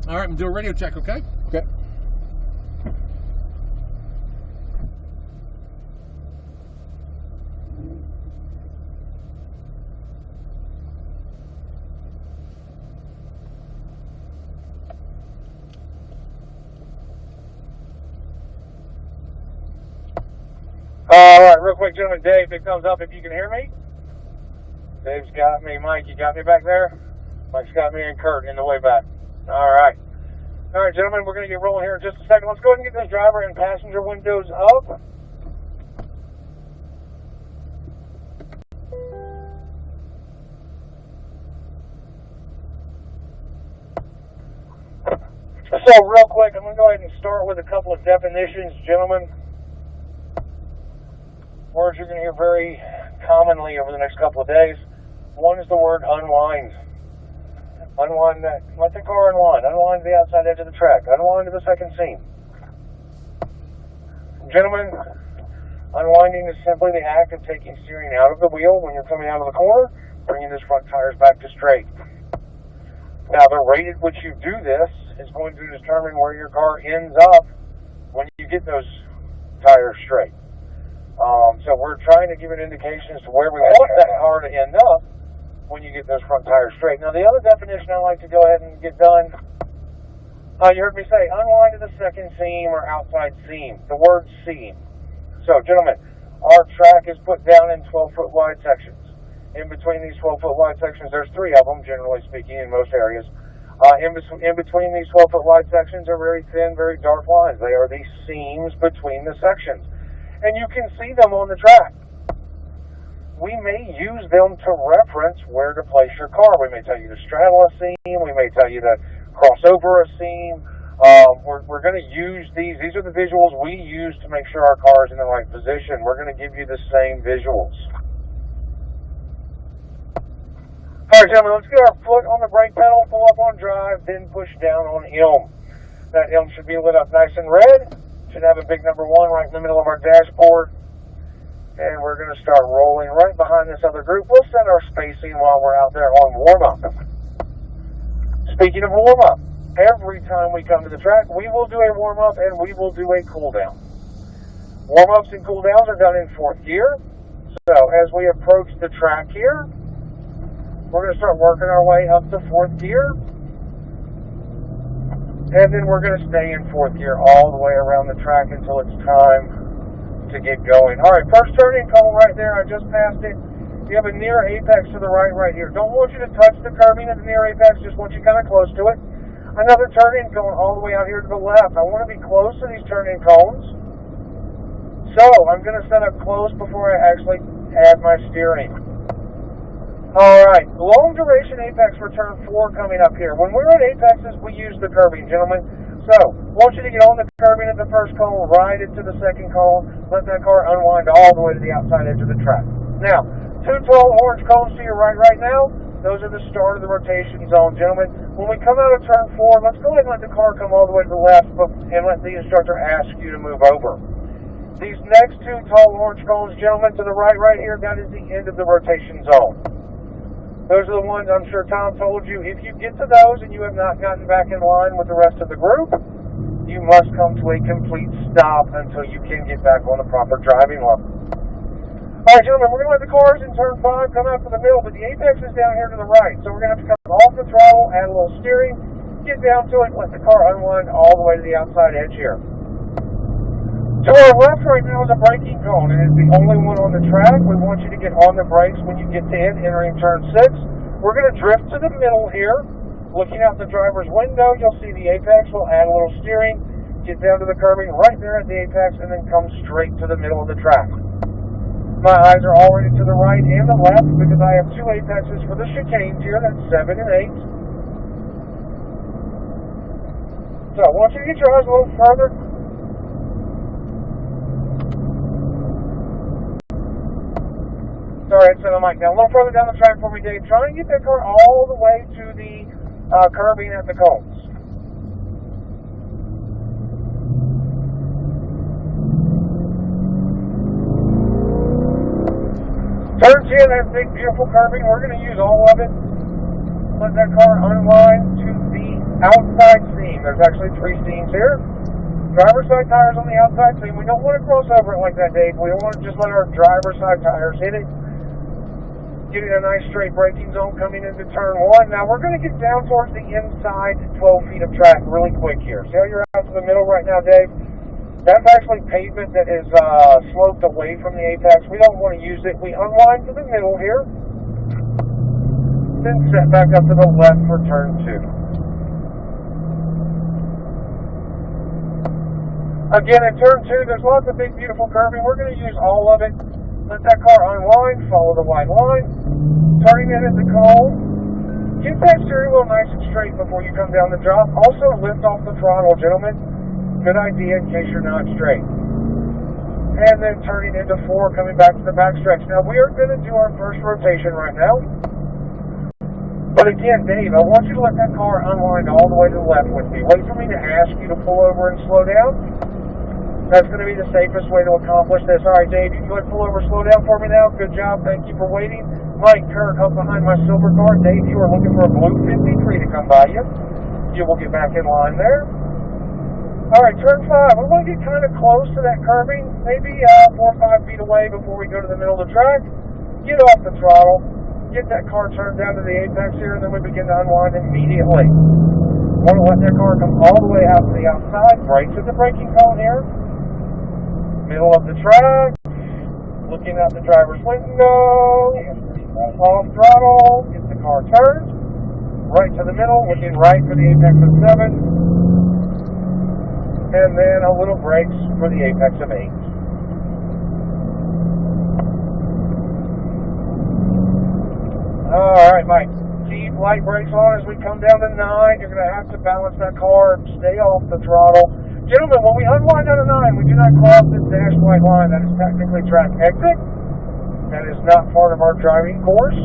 All right, I'm doing a radio check, okay? Okay. All right, real quick, gentlemen. Dave, big thumbs up if you can hear me. Dave's got me. Mike, you got me back there? Mike's got me and Kurt in the way back. All right. All right, gentlemen, we're going to get rolling here in just a second. Let's go ahead and get those driver and passenger windows up. So, real quick, I'm going to go ahead and start with a couple of definitions, gentlemen. Words you're going to hear very commonly over the next couple of days. One is the word unwind. Unwind that. Let the car unwind. Unwind to the outside edge of the track. Unwind to the second seam. Gentlemen, unwinding is simply the act of taking steering out of the wheel when you're coming out of the corner, bringing those front tires back to straight. Now, the rate at which you do this is going to determine where your car ends up when you get those tires straight. So we're trying to give an indication as to where we want that car to end up when you get those front tires straight. Now, the other definition I like to go ahead and get done, you heard me say unwind to the second seam or outside seam, the word seam. So, gentlemen, our track is put down in 12-foot wide sections. In between these 12-foot wide sections, there's 3 of them, generally speaking, in most areas. In between these 12-foot wide sections are very thin, very dark lines. They are the seams between the sections. And you can see them on the track. We may use them to reference where to place your car. We may tell you to straddle a seam. We may tell you to cross over a seam. We're going to use these. These are the visuals we use to make sure our car is in the right position. We're going to give you the same visuals. All right, gentlemen, let's get our foot on the brake pedal, pull up on drive, then push down on ILM. That ILM should be lit up nice and red. Should have a big number 1 right in the middle of our dashboard. And we're going to start rolling right behind this other group. We'll set our spacing while we're out there on warm-up. Speaking of warm-up, every time we come to the track, we will do a warm-up and we will do a cool-down. Warm-ups and cool-downs are done in 4th gear. So as we approach the track here, we're going to start working our way up to 4th gear. And then we're going to stay in 4th gear all the way around the track until it's time to get going. All right, first turning cone right there. I just passed it. You have a near apex to the right here. Don't want you to touch the curbing at the near apex. Just want you kind of close to it. Another turning cone all the way out here to the left. I want to be close to these turning cones. So I'm going to set up close before I actually add my steering. All right, long duration apex for turn 4 coming up here. When we're at apexes, we use the curbing, gentlemen. So, want you to get on the curbing at the first cone, ride it to the second cone, let that car unwind all the way to the outside edge of the track. Now, 2 tall orange cones to your right now, those are the start of the rotation zone, gentlemen. When we come out of turn 4, let's go ahead and let the car come all the way to the left and let the instructor ask you to move over. These next 2 tall orange cones, gentlemen, to the right here, that is the end of the rotation zone. Those are the ones I'm sure Tom told you. If you get to those and you have not gotten back in line with the rest of the group, you must come to a complete stop until you can get back on the proper driving level. All right, gentlemen, we're going to let the cars in turn 5 come out to the middle, but the apex is down here to the right. So we're going to have to come off the throttle, add a little steering, get down to it, let the car unwind all the way to the outside edge here. To our left right now is a braking cone, and it's the only one on the track. We want you to get on the brakes when you get to it, entering turn 6. We're going to drift to the middle here. Looking out the driver's window, you'll see the apex. We'll add a little steering, get down to the curbing right there at the apex, and then come straight to the middle of the track. My eyes are already to the right and the left because I have 2 apexes for the chicanes here. That's 7 and 8. So I want you to get your eyes a little further. Sorry, I set the mic down. A little further down the track for me, Dave. Try and get that car all the way to the curbing at the cones. Turn 10, that big, beautiful curbing. We're going to use all of it. Let that car unwind to the outside seam. seam. There's actually 3 seams here. Driver's side tires on the outside seam. We don't want to cross over it like that, Dave. We want to just let our driver's side tires hit it. Getting a nice straight braking zone coming into turn 1. Now we're going to get down towards the inside 12 feet of track really quick here. See how you're out to the middle right now, Dave? That's actually pavement that is sloped away from the apex. We don't want to use it. We unwind to the middle here. Then set back up to the left for turn 2. Again, in turn 2, there's lots of big, beautiful curving. We're going to use all of it. Let that car unwind, follow the white line. Turning in at the cone. Get that steering wheel nice and straight before you come down the drop. Also, lift off the throttle, gentlemen. Good idea in case you're not straight. And then turning into 4, coming back to the back stretch. Now, we are going to do our first rotation right now. But again, Dave, I want you to let that car unwind all the way to the left with me. Wait for me to ask you to pull over and slow down. That's going to be the safest way to accomplish this. All right, Dave, you go ahead and pull over, slow down for me now. Good job. Thank you for waiting. Mike, Kirk, up behind my silver car. Dave, you are looking for a blue 53 to come by you. You will get back in line there. All right, turn 5. We want to get kind of close to that curving, maybe 4 or 5 feet away before we go to the middle of the track. Get off the throttle. Get that car turned down to the apex here, and then we begin to unwind immediately. Want to let that car come all the way out to the outside. Brakes at the braking cone here. Middle of the track, looking out the driver's window, off throttle, get the car turned, right to the middle, looking right for the apex of 7, and then a little brakes for the apex of 8. Alright, Mike, keep light brakes on as we come down to 9. You're going to have to balance that car, stay off the throttle. Gentlemen, when we unwind out of 9, we do not cross this dashed white line. That is technically track exit. That is not part of our driving course.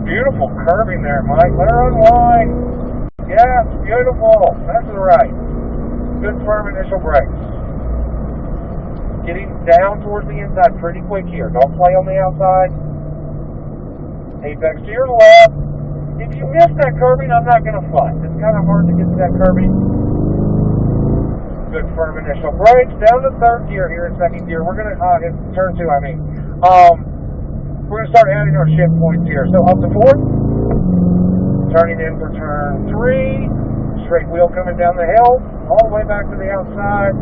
Beautiful curving there, Mike. Let her unwind. Yes, beautiful. That's right. Good firm initial brakes. Getting down towards the inside pretty quick here. Don't play on the outside. Apex to your left. If you miss that curving, I'm not going to fuss. It's kind of hard to get to that curving. Good firm initial brakes. Down to 3rd gear here in 2nd gear. We're going to, turn 2, I mean. We're going to start adding our shift points here. So up to 4th. Turning in for turn 3. Straight wheel coming down the hill. All the way back to the outside.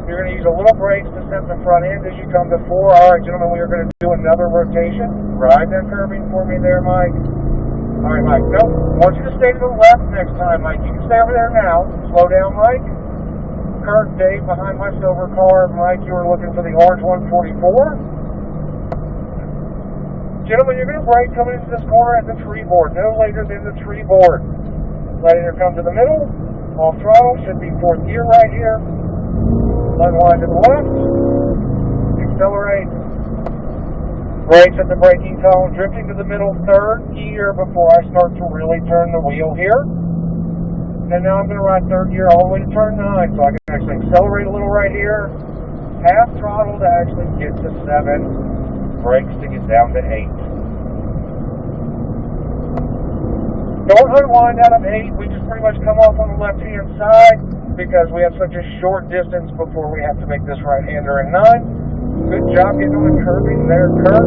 You're going to use a little brakes to set the front end as you come to 4. All right, gentlemen, we are going to do another rotation. Ride that curving for me there, Mike. All right, Mike. Nope. I want you to stay to the left next time, Mike. You can stay over there now. Slow down, Mike. Kirk, Dave, behind my silver car. Mike, you are looking for the orange 144. Gentlemen, you're going to brake coming into this corner at the tree board. No later than the tree board. Letting her come to the middle. Off throttle. Should be 4th gear right here. Unwind to the left, accelerate, brakes at the braking cone, drifting to the middle 3rd gear before I start to really turn the wheel here. And now I'm going to ride 3rd gear all the way to turn 9, so I can actually accelerate a little right here, half throttle to actually get to 7, brakes to get down to 8. Don't unwind out of 8, we just pretty much come off on the left-hand side, because we have such a short distance before we have to make this right-hander in 9. Good job getting on the curving there, Kurt.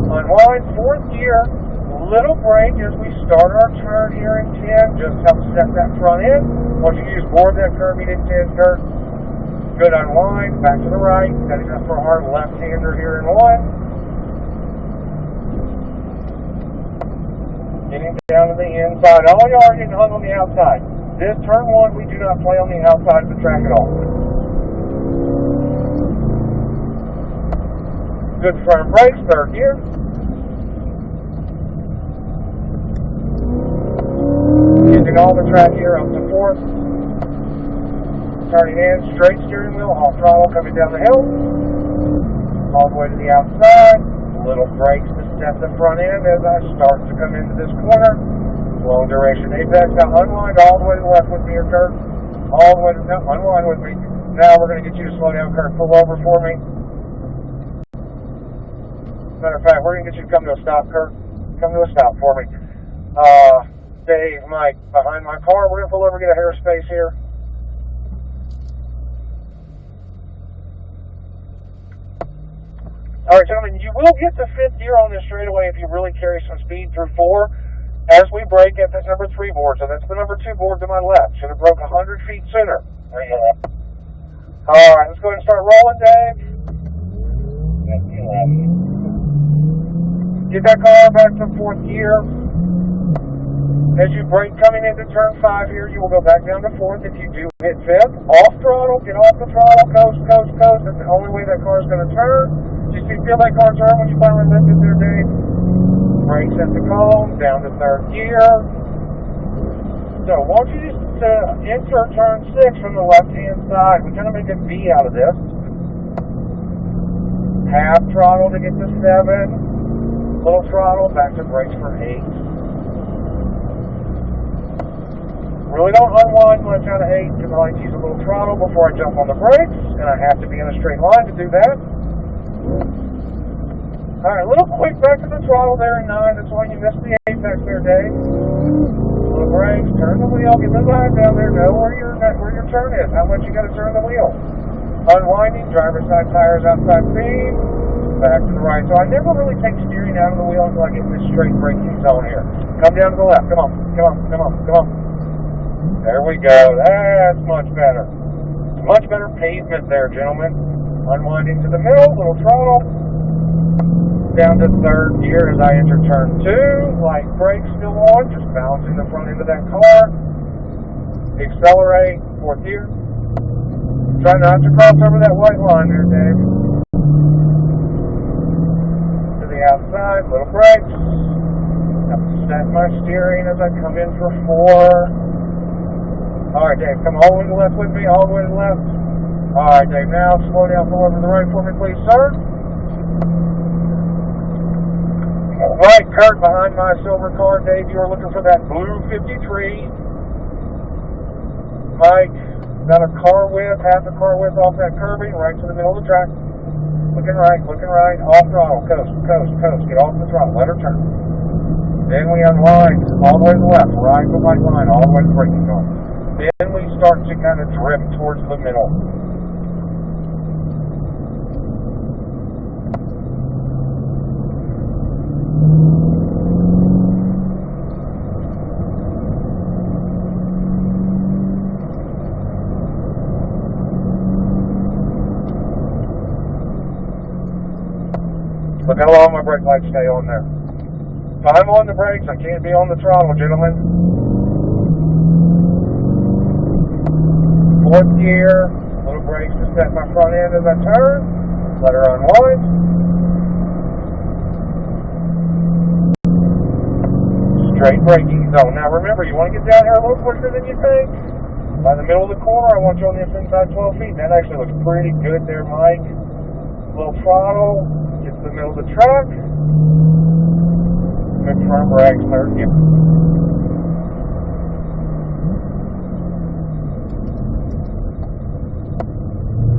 Unwind, 4th gear, little brake as we start our turn here in 10. Just help set that front end. Once you use board that curving in 10, Kurt. Good unwind, back to the right. Setting up for our left-hander here in 1. Getting down to the inside. All y'all are getting hung on the outside. This turn 1, we do not play on the outside of the track at all. Good firm brakes, 3rd gear. Using all the track here up to 4th. Turning in, straight steering wheel, off throttle, coming down the hill. All the way to the outside. Little brakes to set the front end as I start to come into this corner. Long duration apex. Now unwind all the way to the left with me here, Kurt. All the way to the left. Unwind with me. Now we're going to get you to slow down, Kurt. Pull over for me. Matter of fact, we're going to get you to come to a stop, Kurt. Come to a stop for me. Dave, Mike, behind my car. We're going to pull over, get a hair of space here. All right, gentlemen, you will get to fifth gear on this straightaway if you really carry some speed through 4 as we brake at that number 3 board. So that's the number 2 board to my left. Should have broke 100 feet sooner. All right, let's go ahead and start rolling, Dave. Get that car back to 4th gear. As you brake coming into turn 5 here, you will go back down to 4th. If you do hit 5th, off throttle, get off the throttle, coast, coast, coast. That's the only way that car is going to turn. You feel that car turn when you finally lift it there, Dave? Brakes at the cone, down to 3rd gear. So, I want you to enter turn 6 from the left-hand side. We kind of make a V out of this. Half throttle to get to 7. Little throttle, back to brakes for 8. Really don't unwind when it's out of 8 because I like to use a little throttle before I jump on the brakes, and I have to be in a straight line to do that. Alright, a little quick back to the throttle there in 9. That's why you missed the apex there, Dave. Little brakes, turn the wheel, get the line down there, know where your turn is, how much you got to turn the wheel. Unwinding, driver's side tires outside beam, back to the right. So I never really take steering out of the wheel until I get in this straight braking zone here. Come down to the left, come on, come on, come on, come on. There we go, that's much better. Much better pavement there, gentlemen. Unwinding to the middle, little throttle. Down to 3rd gear as I enter turn 2. Light brake still on, just bouncing the front end of that car. Accelerate, 4th gear. Try not to cross over that white line there, Dave. To the outside, little brakes. Have to set my steering as I come in for 4. Alright, Dave, come all the way to the left with me, all the way to the left. Alright, Dave, now slow down, pull over to the right for me, please, sir. Right, Kurt, behind my silver car. Dave, you are looking for that blue 53. Mike, got a car width, half a car width off that curbing, right to the middle of the track. Looking right, off throttle, coast, coast, coast. Get off the throttle, let her turn. Then we unwind all the way to the left, right the white line, all the way to the braking zone. Then we start to kind of drift towards the middle. Look how long my brake lights stay on there. If I'm on the brakes, I can't be on the throttle, gentlemen. 4th gear, little brakes to set my front end as I turn. Let her unwind. Straight braking zone. Now remember, you want to get down here a little quicker than you think. By the middle of the corner, I want you on this inside 12 feet. That actually looks pretty good there, Mike. Little throttle. Get to the middle of the track. Mid front brakes, 3rd gear.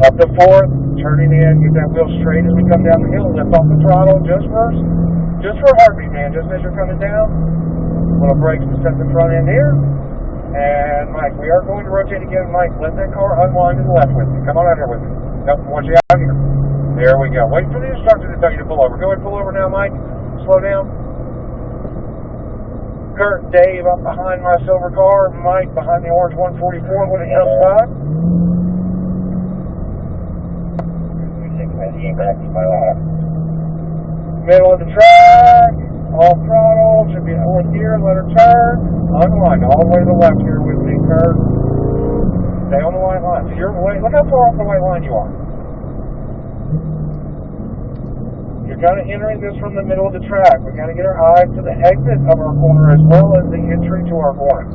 Up to 4th, turning in, get that wheel straight as we come down the hill. Lift off the throttle just for a heartbeat, man. Just as you're coming down. Little brakes to set the front end here. And Mike, we are going to rotate again. Mike, let that car unwind to the left with me. Come on out here with me. Nope, I want you out here. There we go. Wait for the instructor to tell you to pull over. Go ahead and pull over now, Mike. Slow down. Kurt, Dave up behind my silver car. Mike behind the orange 144 when it comes by. Middle of the track. Off throttle. Should be 4th gear. Let her turn. Unwind all the way to the left here with me, Kurt. Stay on the white line. So you're way. Look how far off the white line you are. You're kind of entering this from the middle of the track. We've got to get our eyes to the exit of our corner as well as the entry to our corner.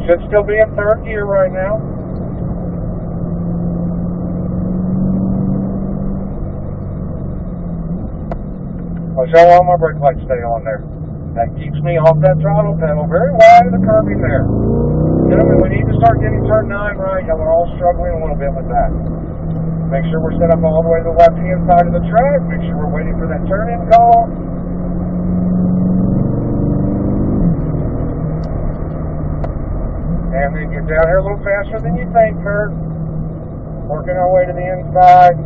Should still be in 3rd gear right now. I'll show how my brake lights stay on there. That keeps me off that throttle pedal very wide of the curbing there. Gentlemen, we need to start getting turn 9 right. Y'all are all struggling a little bit with that. Make sure we're set up all the way to the left-hand side of the track. Make sure we're waiting for that turn-in call. down here a little faster than you think, Kurt. Working our way to the inside.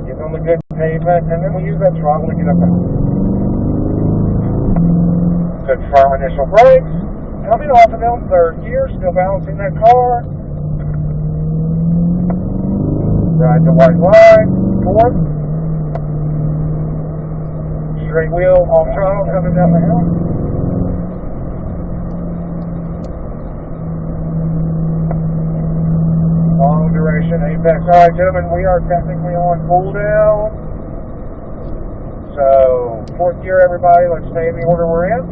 Getting on the good pavement, and then we use that throttle to get up there. Good firm initial brakes. Coming off of them, third gear, still balancing that car. Ride the white line, fourth. Straight wheel off throttle coming down the hill. Long duration apex. Alright, gentlemen, we are technically on cool down. So, fourth gear, everybody. Let's stay in the order we're in.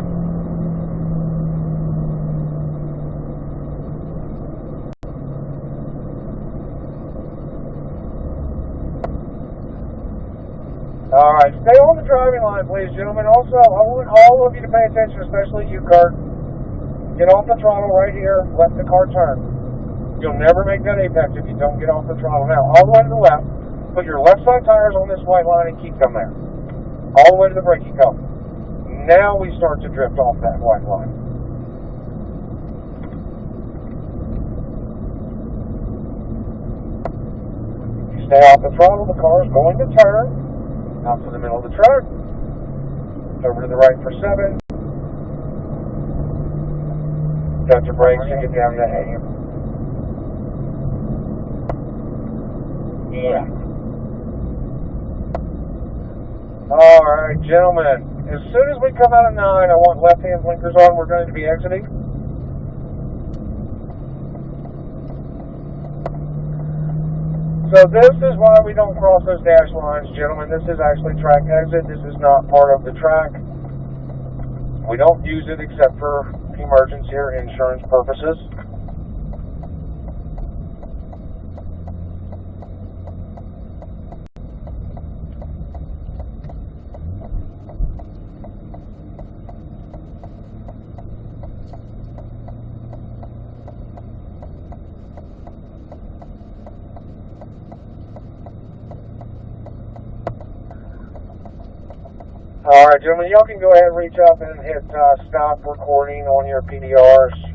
Alright, stay on the driving line, please, gentlemen. Also, I want all of you to pay attention, especially you, Kurt. Get off the throttle right here. Let the car turn. You'll never make that apex if you don't get off the throttle. Now, all the way to the left. Put your left side tires on this white line and keep them there. All the way to the braking cone. Now we start to drift off that white line. If you stay off the throttle, the car is going to turn. Out to the middle of the track, over to the right for 7. Got your brakes and get down to 8. Yeah. Alright, gentlemen, as soon as we come out of 9, I want left-hand blinkers on. We're going to be exiting. So this is why we don't cross those dash lines, gentlemen. This is actually track exit. This is not part of the track. We don't use it except for emergency or insurance purposes. Alright, gentlemen, y'all can go ahead and reach up and hit stop recording on your PDRs.